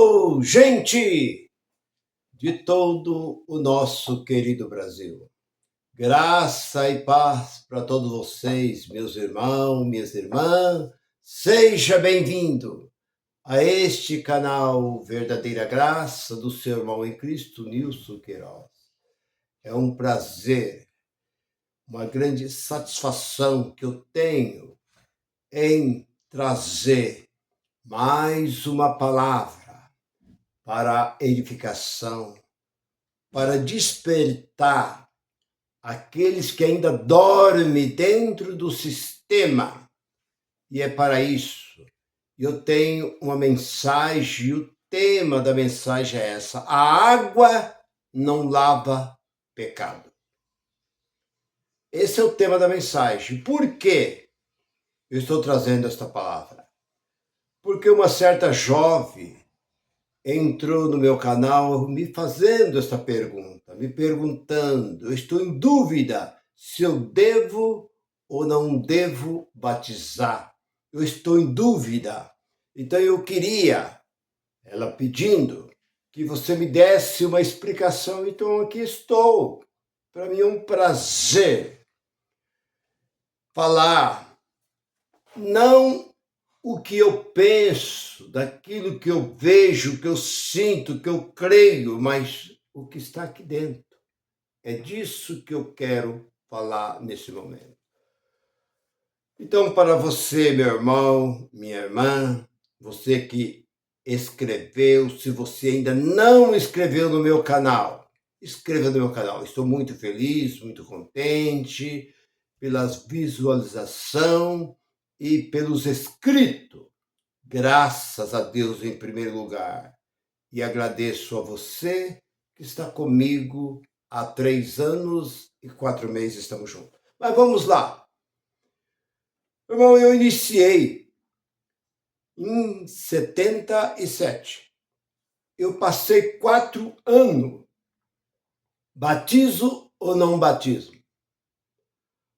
Alô, gente de todo o nosso querido Brasil. Graça e paz para todos vocês, meus irmãos, minhas irmãs. Seja bem-vindo a este canal Verdadeira Graça do seu irmão em Cristo, Nilson Queiroz. É um prazer, uma grande satisfação que eu tenho em trazer mais uma palavra para edificação, para despertar aqueles que ainda dormem dentro do sistema. E é para isso. Eu tenho uma mensagem, e o tema da mensagem é essa: a água não lava pecado. Esse é o tema da mensagem. Por que eu estou trazendo esta palavra? Porque uma certa jovem entrou no meu canal me fazendo esta pergunta, me perguntando, eu estou em dúvida se eu devo ou não devo batizar. Eu estou em dúvida. Então eu queria, ela pedindo, que você me desse uma explicação. Então aqui estou. Para mim é um prazer falar, não o que eu penso, daquilo que eu vejo, que eu sinto, que eu creio, mas o que está aqui dentro. É disso que eu quero falar nesse momento. Então, para você, meu irmão, minha irmã, você que escreveu, se você ainda não inscreveu no meu canal, inscreva no meu canal. Estou muito feliz, muito contente pelas visualizações e pelos inscritos. Graças a Deus em primeiro lugar. E agradeço a você que está comigo há 3 anos e 4 meses, estamos juntos. Mas vamos lá. Irmão, eu iniciei em 77. Eu passei 4 anos. Batizo ou não batizo?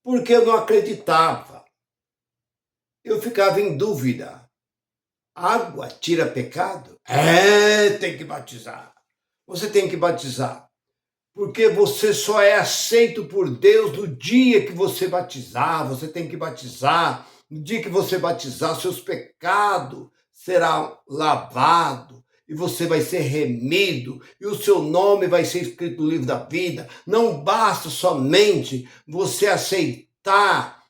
Porque eu não acreditava. Eu ficava em dúvida. Água tira pecado? Tem que batizar. Você tem que batizar. Porque você só é aceito por Deus no dia que você batizar. Você tem que batizar. No dia que você batizar, seus pecados serão lavados. E você vai ser remido. E o seu nome vai ser escrito no livro da vida. Não basta somente você aceitar,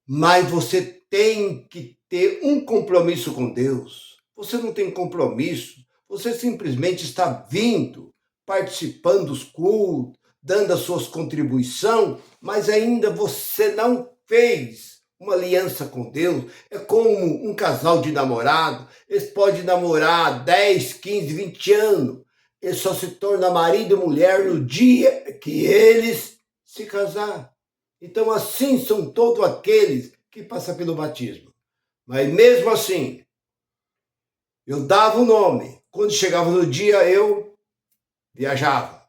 mas você tem que ter um compromisso com Deus. Você não tem compromisso, você simplesmente está vindo, participando dos cultos, dando as suas contribuições, mas ainda você não fez uma aliança com Deus. É como um casal de namorado, eles podem namorar 10, 15, 20 anos, eles só se tornam marido e mulher no dia que eles se casar. Então assim são todos aqueles que passam pelo batismo. Mas mesmo assim, eu dava o nome. Quando chegava no dia, eu viajava.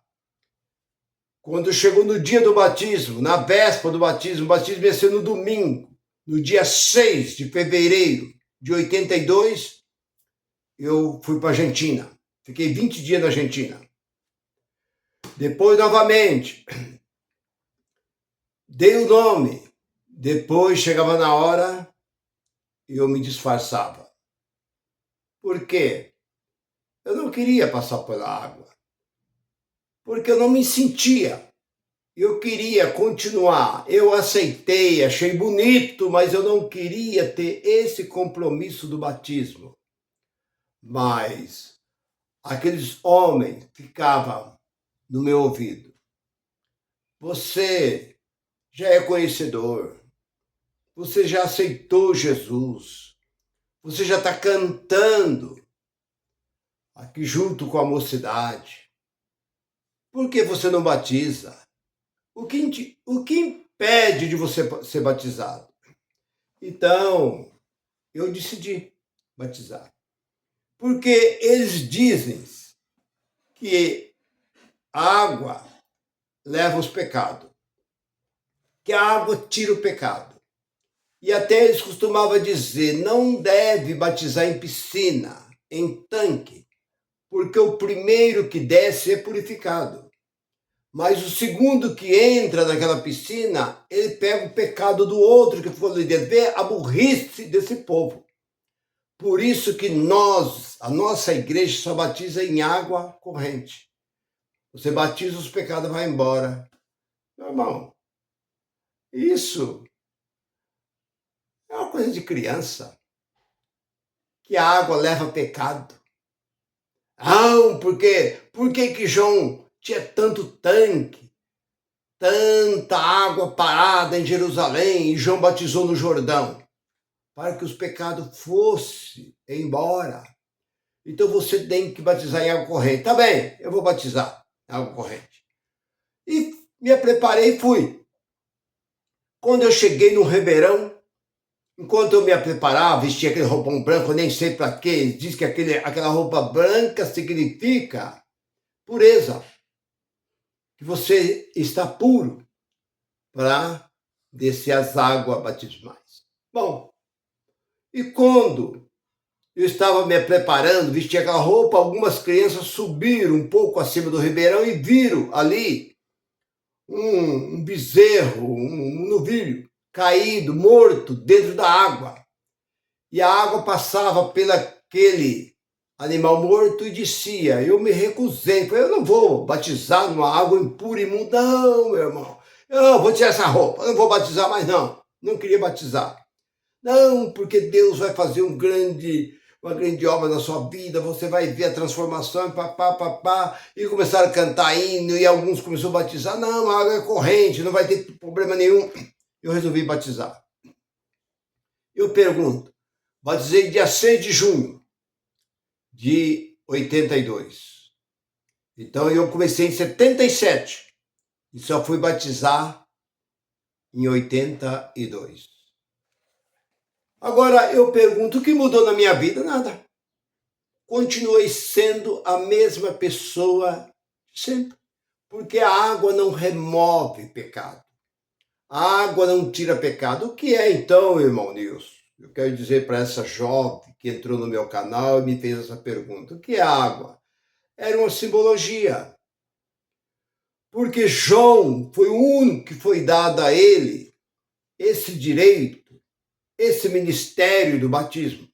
Quando chegou no dia do batismo, na véspera do batismo, o batismo ia ser no domingo, no dia 6 de fevereiro de 82, eu fui para a Argentina. Fiquei 20 dias na Argentina. Depois, novamente, dei o nome. Depois, chegava na hora, eu me disfarçava. Por quê? Eu não queria passar pela água, porque eu não me sentia. Eu queria continuar. Eu aceitei, achei bonito, mas eu não queria ter esse compromisso do batismo. Mas aqueles homens ficavam no meu ouvido. Você já é conhecedor. Você já aceitou Jesus. Você já está cantando aqui junto com a mocidade. Por que você não batiza? O que impede de você ser batizado? Então, eu decidi batizar. Porque eles dizem que a água leva os pecados. Que a água tira o pecado. E até eles costumavam dizer, não deve batizar em piscina. em tanque, porque o primeiro que desce é purificado. Mas o segundo que entra naquela piscina, ele pega o pecado do outro que ficou ali dentro. Vê a burrice desse povo. Por isso que a nossa igreja só batiza em água corrente. Você batiza, os pecados vão embora. Meu irmão, isso é uma coisa de criança. Que a água leva pecado. Não, por que que João tinha tanto tanque, tanta água parada em Jerusalém e João batizou no Jordão? Para que os pecados fossem embora. Então você tem que batizar em água corrente. Tá bem, eu vou batizar em água corrente. E me preparei e fui. Quando eu cheguei no Ribeirão, enquanto eu me preparava, vestia aquele roupão branco, eu nem sei para quê, diz que aquela roupa branca significa pureza, que você está puro para descer as águas batismais. Bom, e quando eu estava me preparando, vesti aquela roupa, algumas crianças subiram um pouco acima do ribeirão e viram ali um bezerro, um novilho caído, morto, dentro da água. E a água passava pelaquele animal morto e descia. Eu me recusei, falei, eu não vou batizar numa água impura e imunda, não, meu irmão. Eu vou tirar essa roupa, eu não vou batizar mais não. Não queria batizar. Não, porque Deus vai fazer uma grande obra na sua vida, você vai ver a transformação, papá, e começaram a cantar hino, e alguns começaram a batizar. Não, a água é corrente, não vai ter problema nenhum. Eu resolvi batizar. Eu pergunto, batizei dia 6 de junho de 82. Então eu comecei em 77 e só fui batizar em 82. Agora eu pergunto, o que mudou na minha vida? Nada. Continuei sendo a mesma pessoa sempre, porque a água não remove pecado. A água não tira pecado. O que é então, irmão Nilson? Eu quero dizer para essa jovem que entrou no meu canal e me fez essa pergunta. O que é água? Era uma simbologia. Porque João foi o único que foi dado a ele esse direito, esse ministério do batismo.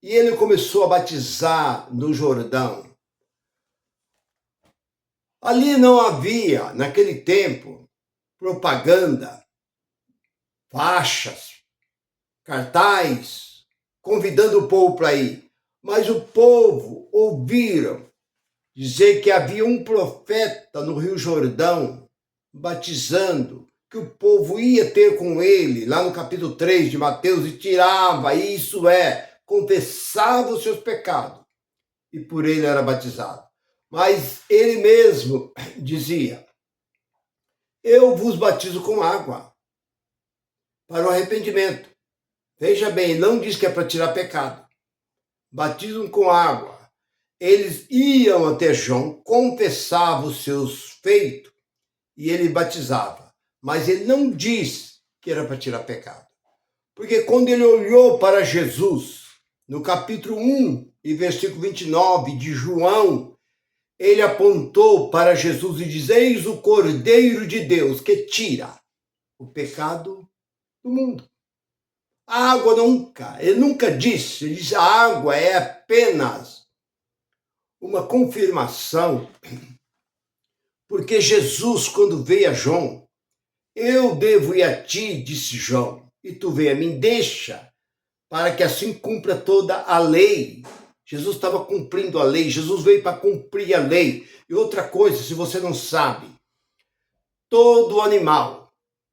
E ele começou a batizar no Jordão. Ali não havia, naquele tempo, propaganda, faixas, cartaz, convidando o povo para ir. Mas o povo ouviram dizer que havia um profeta no Rio Jordão batizando, que o povo ia ter com ele, lá no capítulo 3 de Mateus, e tirava, isso é, confessava os seus pecados, e por ele era batizado. Mas ele mesmo dizia, eu vos batizo com água, para o arrependimento. Veja bem, não diz que é para tirar pecado. Batizam com água. Eles iam até João, confessavam os seus feitos e ele batizava. Mas ele não diz que era para tirar pecado. Porque quando ele olhou para Jesus, no capítulo 1 e versículo 29 de João, ele apontou para Jesus e diz, eis o Cordeiro de Deus que tira o pecado do mundo. A água ele nunca disse, ele disse, a água é apenas uma confirmação, porque Jesus, quando veio a João, eu devo ir a ti, disse João, e tu veio a mim, deixa, para que assim cumpra toda a lei. Jesus estava cumprindo a lei, Jesus veio para cumprir a lei. E outra coisa, se você não sabe, todo animal,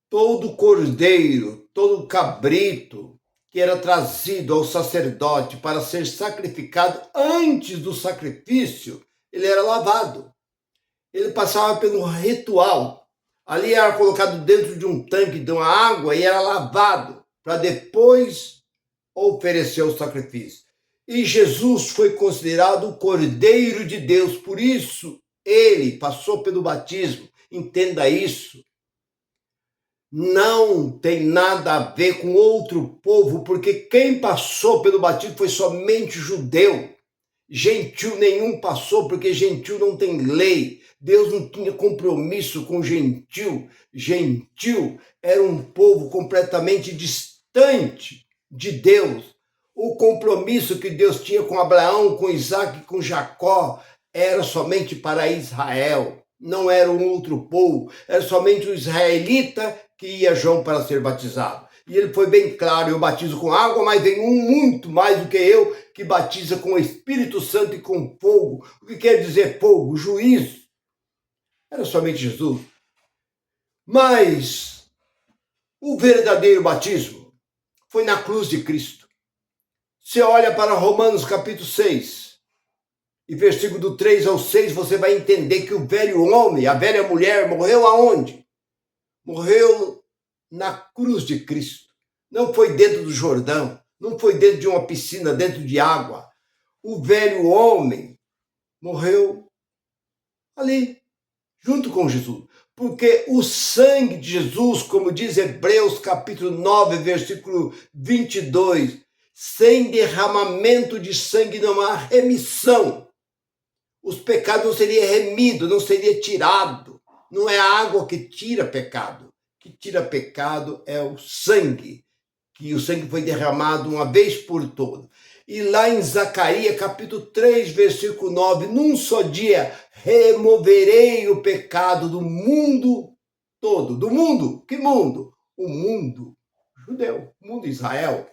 todo cordeiro, todo cabrito que era trazido ao sacerdote para ser sacrificado, antes do sacrifício, ele era lavado. Ele passava pelo ritual. Ali era colocado dentro de um tanque de uma água e era lavado para depois oferecer o sacrifício. E Jesus foi considerado o Cordeiro de Deus, por isso ele passou pelo batismo. Entenda isso. Não tem nada a ver com outro povo, porque quem passou pelo batismo foi somente judeu. gentil nenhum passou, porque gentil não tem lei. Deus não tinha compromisso com gentil. Gentil era um povo completamente distante de Deus. O compromisso que Deus tinha com Abraão, com Isaac, com Jacó, era somente para Israel. Não era um outro povo, era somente o israelita que ia a João para ser batizado. E ele foi bem claro: eu batizo com água, mas vem um muito mais do que eu, que batiza com o Espírito Santo e com fogo. O que quer dizer fogo? Juízo. Era somente Jesus. Mas o verdadeiro batismo foi na cruz de Cristo. Você olha para Romanos capítulo 6, e versículo do 3 ao 6, você vai entender que o velho homem, a velha mulher, morreu aonde? Morreu na cruz de Cristo. Não foi dentro do Jordão, não foi dentro de uma piscina, dentro de água. O velho homem morreu ali, junto com Jesus. Porque o sangue de Jesus, como diz Hebreus capítulo 9, versículo 22, sem derramamento de sangue não há remissão. Os pecados não seriam remidos, não seria tirado. Não é a água que tira pecado. O que tira pecado é o sangue, que o sangue foi derramado uma vez por todas. E lá em Zacarias, capítulo 3, versículo 9, num só dia removerei o pecado do mundo todo. Do mundo? Que mundo? O mundo judeu, o mundo Israel.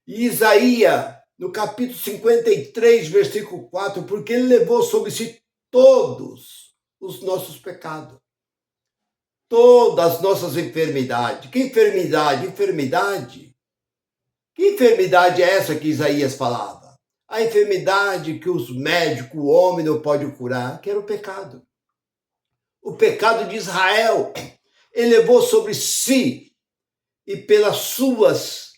E Isaías, no capítulo 53, versículo 4, porque ele levou sobre si todos os nossos pecados, todas as nossas enfermidades. Que enfermidade? Enfermidade? Que enfermidade é essa que Isaías falava? A enfermidade que os médicos, o homem não pode curar, que era o pecado. O pecado de Israel, ele levou sobre si, e pelas suas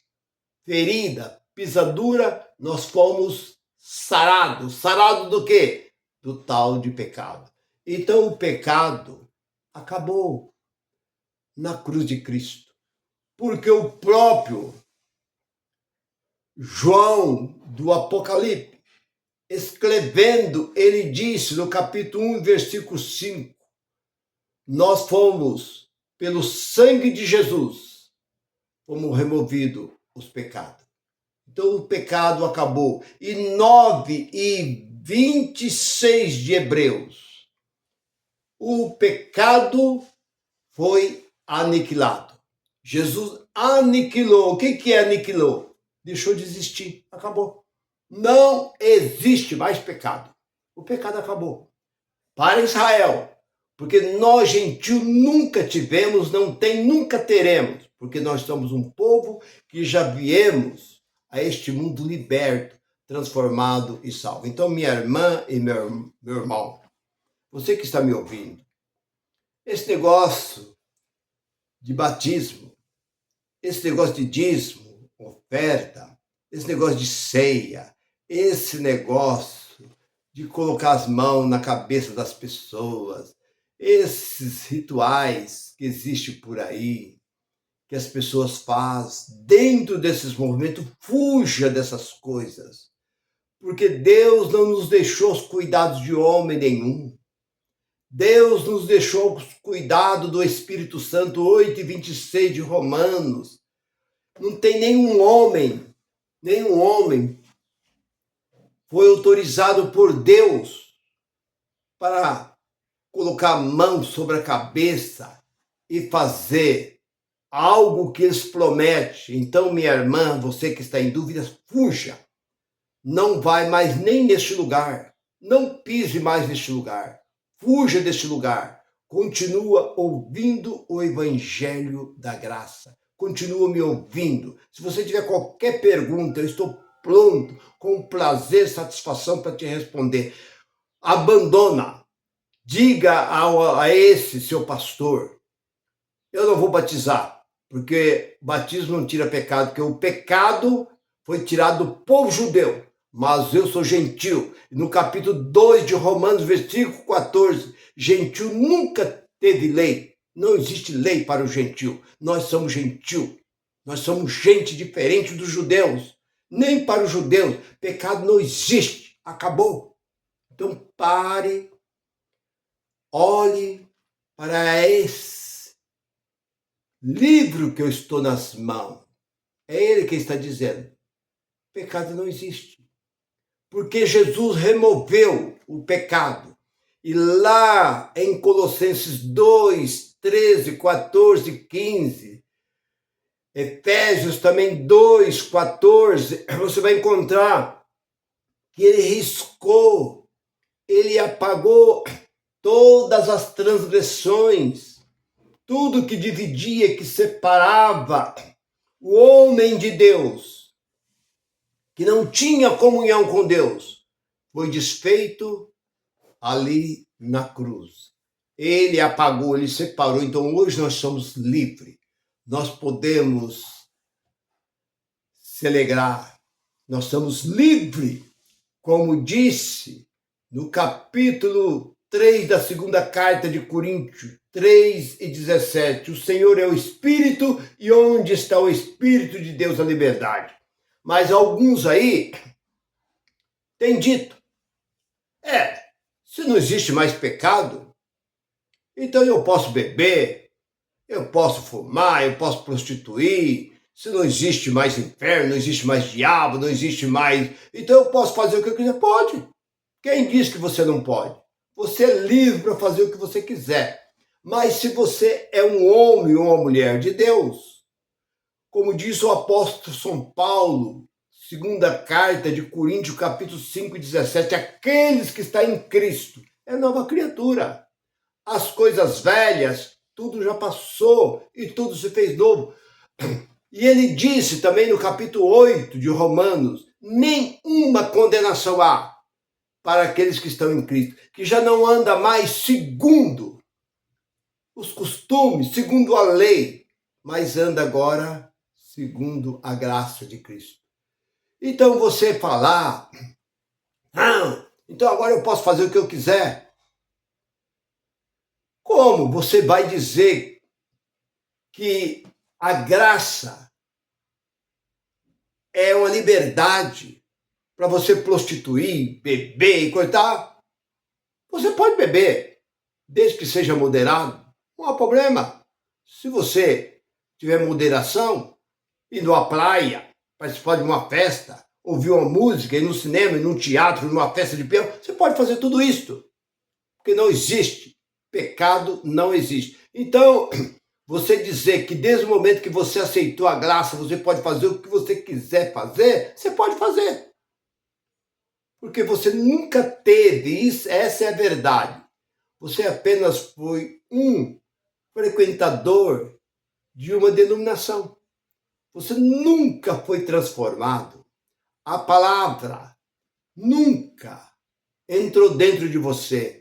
feridas, pisadura, nós fomos sarados. Sarado do quê? Do tal de pecado. Então o pecado acabou na cruz de Cristo. Porque o próprio João do Apocalipse, escrevendo, ele disse no capítulo 1, versículo 5, nós fomos, pelo sangue de Jesus, fomos removidos os pecados. Então o pecado acabou. E 9:26 de Hebreus, o pecado foi aniquilado. Jesus aniquilou. O que aniquilou? Deixou de existir. Acabou. Não existe mais pecado. O pecado acabou. Para Israel. Porque nós, gentios, nunca tivemos, não tem, nunca teremos. Porque nós somos um povo que já viemos a este mundo liberto, transformado e salvo. Então, minha irmã e meu irmão, você que está me ouvindo, esse negócio de batismo, esse negócio de dízimo, oferta, esse negócio de ceia, esse negócio de colocar as mãos na cabeça das pessoas, esses rituais que existem por aí, que as pessoas fazem dentro desses movimentos, fuja dessas coisas. Porque Deus não nos deixou os cuidados de homem nenhum. Deus nos deixou os cuidados do Espírito Santo, 8:26 de Romanos. Não tem nenhum homem foi autorizado por Deus para colocar a mão sobre a cabeça e fazer algo que eles prometem. Então, minha irmã, você que está em dúvidas, fuja. Não vai mais nem neste lugar. Não pise mais neste lugar. Fuja deste lugar. Continua ouvindo o Evangelho da Graça. Continua me ouvindo. Se você tiver qualquer pergunta, eu estou pronto, com prazer, satisfação para te responder. Abandona. Diga a esse seu pastor: eu não vou batizar, porque batismo não tira pecado, porque o pecado foi tirado do povo judeu, mas eu sou gentil. No capítulo 2 de Romanos, versículo 14, gentil nunca teve lei. Não existe lei para o gentil. Nós somos gentil. Nós somos gente diferente dos judeus. Nem para os judeus, pecado não existe. Acabou. Então pare, olhe para esse livro que eu estou nas mãos. É ele que está dizendo: pecado não existe. Porque Jesus removeu o pecado. E lá em Colossenses 2, 13, 14, 15, Efésios também 2, 14, você vai encontrar que ele riscou, ele apagou todas as transgressões, tudo que dividia, que separava o homem de Deus, que não tinha comunhão com Deus, foi desfeito ali na cruz. Ele apagou, ele separou. Então hoje nós somos livres. Nós podemos se alegrar. Nós somos livres, como disse no capítulo 3 da segunda carta de Coríntios, 3:17. O Senhor é o Espírito, e onde está o Espírito de Deus, a liberdade. Mas alguns aí têm dito, se não existe mais pecado, então eu posso beber, eu posso fumar, eu posso prostituir. Se não existe mais inferno, não existe mais diabo, não existe mais... então eu posso fazer o que eu quiser? Pode. Quem diz que você não pode? Você é livre para fazer o que você quiser. Mas se você é um homem ou uma mulher de Deus, como diz o apóstolo São Paulo, segunda carta de Coríntios, capítulo 5:17, aqueles que estão em Cristo é nova criatura. As coisas velhas, tudo já passou e tudo se fez novo. E ele disse também no capítulo 8 de Romanos, nenhuma condenação há para aqueles que estão em Cristo, que já não anda mais segundo os costumes, segundo a lei, mas anda agora segundo a graça de Cristo. Então você falar, então agora eu posso fazer o que eu quiser. Como você vai dizer que a graça é uma liberdade para você prostituir, beber e coitar? Você pode beber, desde que seja moderado, não há problema. Se você tiver moderação, ir numa praia, participar de uma festa, ouvir uma música, ir no cinema, ir num teatro, numa festa de peão, você pode fazer tudo isso, porque não existe. Pecado não existe. Então, você dizer que desde o momento que você aceitou a graça, você pode fazer o que você quiser fazer, você pode fazer. Porque você nunca teve isso, essa é a verdade. Você apenas foi um frequentador de uma denominação. Você nunca foi transformado. A palavra nunca entrou dentro de você.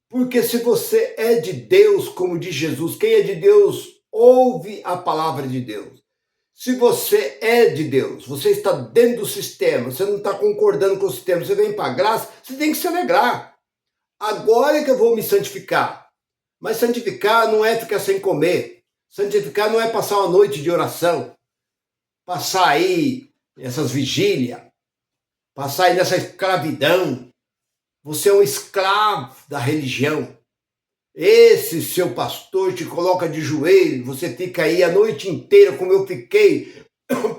Porque se você é de Deus, como diz Jesus, quem é de Deus ouve a palavra de Deus. Se você é de Deus, você está dentro do sistema, você não está concordando com o sistema, você vem para a graça, você tem que se alegrar. Agora é que eu vou me santificar. Mas santificar não é ficar sem comer. Santificar não é passar uma noite de oração. Passar aí essas vigílias. Passar aí nessa escravidão. Você é um escravo da religião. Esse seu pastor te coloca de joelho, você fica aí a noite inteira, como eu fiquei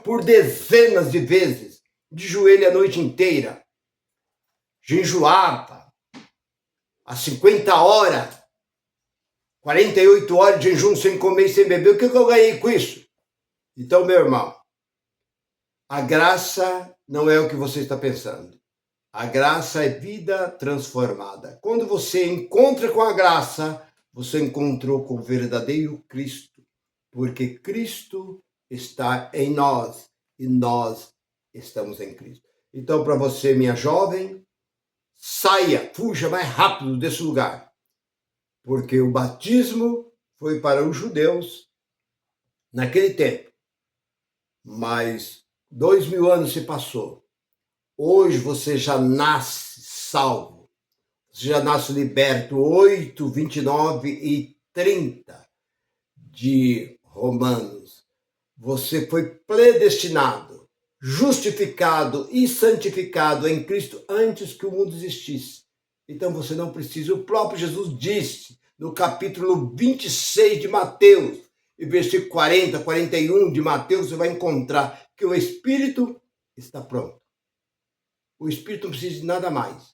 por dezenas de vezes, de joelho a noite inteira. Jejuava às 50 horas, 48 horas de jejum sem comer e sem beber. O que eu ganhei com isso? Então, meu irmão, a graça não é o que você está pensando. A graça é vida transformada. Quando você encontra com a graça, você encontrou com o verdadeiro Cristo, porque Cristo está em nós e nós estamos em Cristo. Então, para você, minha jovem, saia, fuja mais rápido desse lugar, porque o batismo foi para os judeus naquele tempo, mas 2000 anos se passou. Hoje você já nasce salvo, você já nasce liberto. 8, 29 e 30 de Romanos. Você foi predestinado justificado e santificado em Cristo antes que o mundo existisse. Então você não precisa. O próprio Jesus disse no capítulo 26 de Mateus, e versículo 40, 41 de Mateus, você vai encontrar que o Espírito está pronto. O Espírito não precisa de nada mais.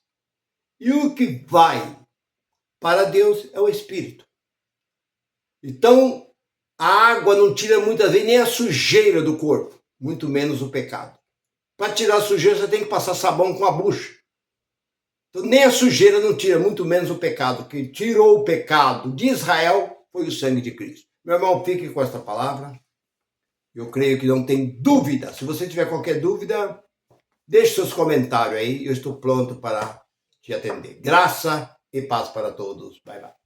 E o que vai para Deus é o Espírito. Então, a água não tira muitas vezes nem a sujeira do corpo, muito menos o pecado. Para tirar a sujeira, você tem que passar sabão com a bucha. Então, nem a sujeira não tira, muito menos o pecado. Quem tirou o pecado de Israel foi o sangue de Cristo. Meu irmão, fique com esta palavra. Eu creio que não tem dúvida. Se você tiver qualquer dúvida, deixe seus comentários aí. Eu estou pronto para te atender. Graça e paz para todos. Bye, bye.